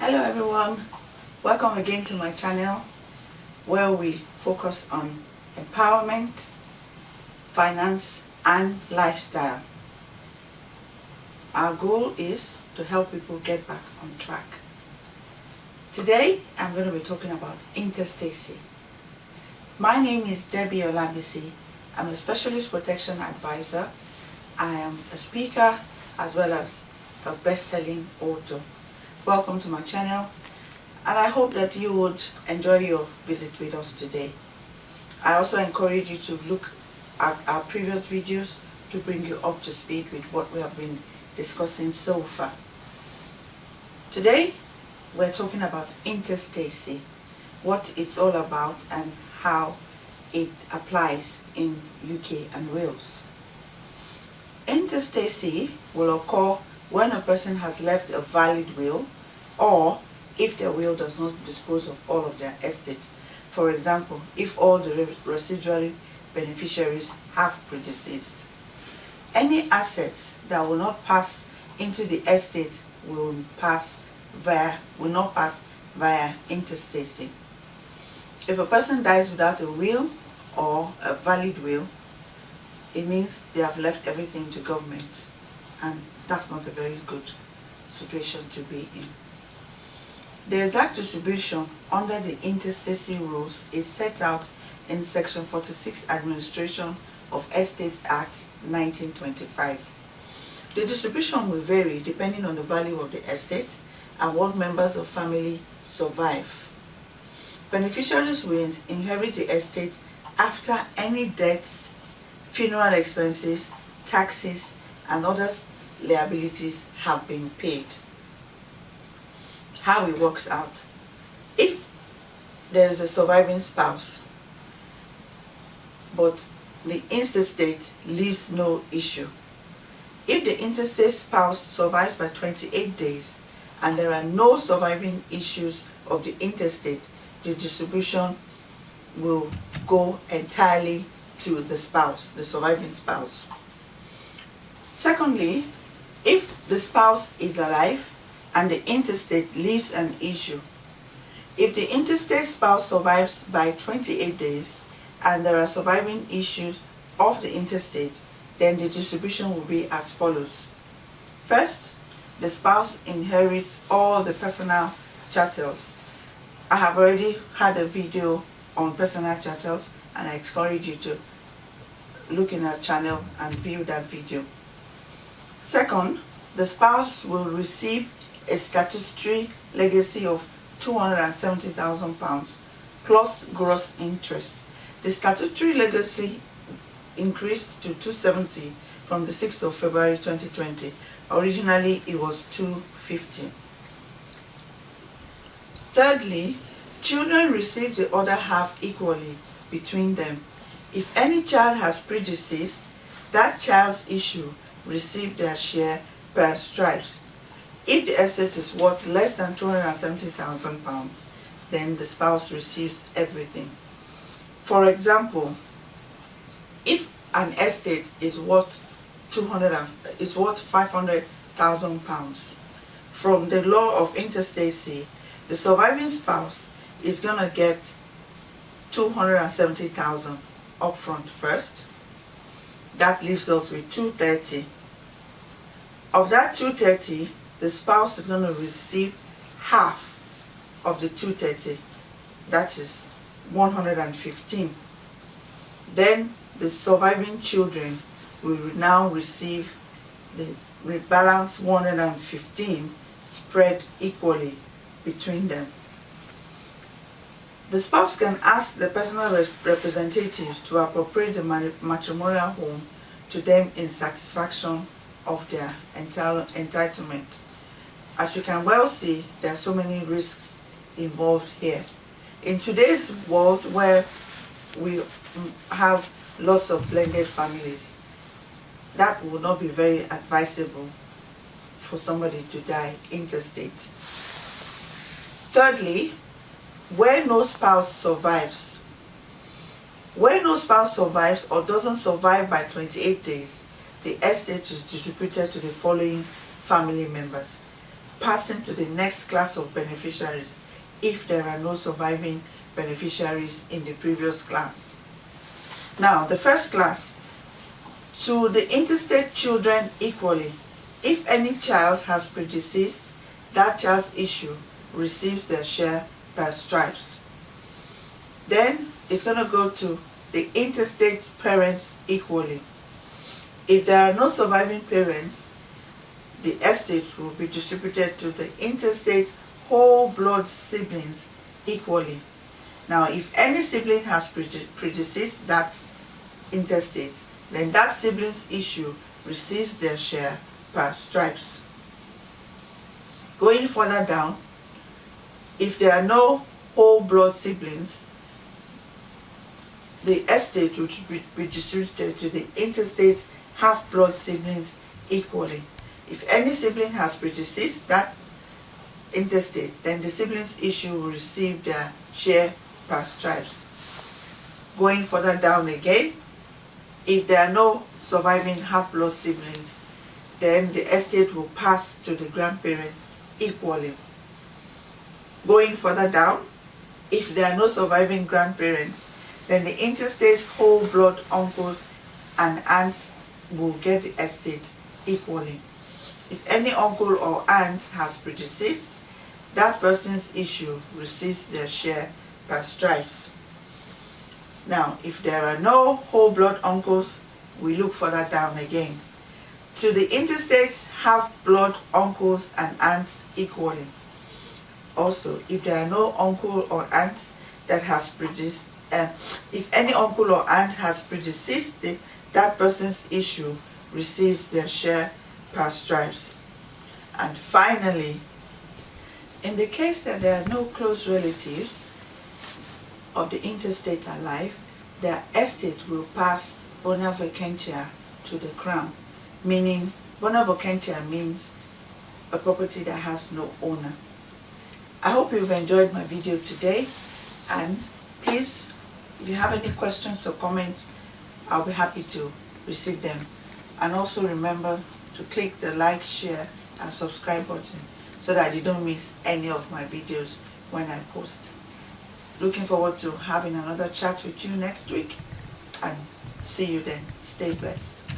Hello everyone, welcome again to my channel where we focus on empowerment, finance and lifestyle. Our goal is to help people get back on track. Today I'm going to be talking about intestacy. My name is Debbie Olabisi. I'm a specialist protection advisor. I am a speaker as well as a best-selling author. Welcome to my channel, and I hope that you would enjoy your visit with us today. I also encourage you to look at our previous videos to bring you up to speed with what we have been discussing so far. Today we're talking about intestacy, what it's all about and how it applies in UK and Wales. Intestacy will occur when a person has left a valid will, or if their will does not dispose of all of their estate. For example, if all the residual beneficiaries have predeceased. Any assets that will not pass into the estate will not pass via intestacy. If a person dies without a will or a valid will, it means they have left everything to government, and that's not a very good situation to be in. The exact distribution under the intestacy rules is set out in Section 46 Administration of Estates Act 1925. The distribution will vary depending on the value of the estate and what members of family survive. Beneficiaries will inherit the estate after any debts, funeral expenses, taxes and other liabilities have been paid. How it works out: if there is a surviving spouse but the intestate leaves no issue, if the intestate spouse survives by 28 days and there are no surviving issues of the intestate, the distribution will go entirely to the spouse, the surviving spouse. Secondly, if the spouse is alive and the intestate leaves an issue, if the intestate spouse survives by 28 days and there are surviving issues of the intestate, then the distribution will be as follows. First, the spouse inherits all the personal chattels. I have already had a video on personal chattels, and I encourage you to look in our channel and view that video. Second, the spouse will receive a statutory legacy of £270,000 plus gross interest. The statutory legacy increased to 270 from the 6th of February 2020. Originally it was 250. Thirdly, children receive the other half equally between them. If any child has predeceased, that child's issue receive their share per stripes. If the estate is worth less than £270,000, then the spouse receives everything. For example, if an estate is worth £500,000, from the law of intestacy, the surviving spouse is going to get £270,000 upfront first. That leaves us with £230,000. Of that £230,000, the spouse is going to receive half of the £230,000, that is £115,000. Then the surviving children will now receive the rebalance £115,000 spread equally between them. The spouse can ask the personal representatives to appropriate the matrimonial home to them in satisfaction of their entitlement. As you can well see, there are so many risks involved here. In today's world where we have lots of blended families, that would not be very advisable for somebody to die intestate. Thirdly, where no spouse survives or doesn't survive by 28 days, the estate is distributed to the following family members. passing to the next class of beneficiaries if there are no surviving beneficiaries in the previous class. Now, the first class, to the intestate children equally. If any child has predeceased, that child's issue receives their share per stripes. Then it's going to go to the intestate parents equally. If there are no surviving parents, the estate will be distributed to the intestate whole blood siblings equally. Now, if any sibling has predeceased that intestate, then that sibling's issue receives their share per stripes. Going further down, if there are no whole blood siblings, the estate will be distributed to the intestate half blood siblings equally. If any sibling has predeceased that intestate, then the siblings issue will receive their share per stripes. Going further down again, if there are no surviving half-blood siblings, then the estate will pass to the grandparents equally. Going further down, if there are no surviving grandparents, then the intestate's whole blood uncles and aunts will get the estate equally. If any uncle or aunt has predeceased, that person's issue receives their share per stripes. Now, if there are no whole blood uncles, we look further down again. To the intestate's half-blood uncles and aunts equally. Also, if there are no uncle or aunt that has predeceased, if any uncle or aunt has predeceased, that person's issue receives their share per stripes. And finally, in the case that there are no close relatives of the intestate alive, their estate will pass bona vacantia to the crown, meaning bona vacantia means a property that has no owner. I hope you've enjoyed my video today, and please, if you have any questions or comments, I'll be happy to receive them. And also remember to click the like, share and subscribe button so that you don't miss any of my videos when I post. Looking forward to having another chat with you next week, and see you then. Stay blessed.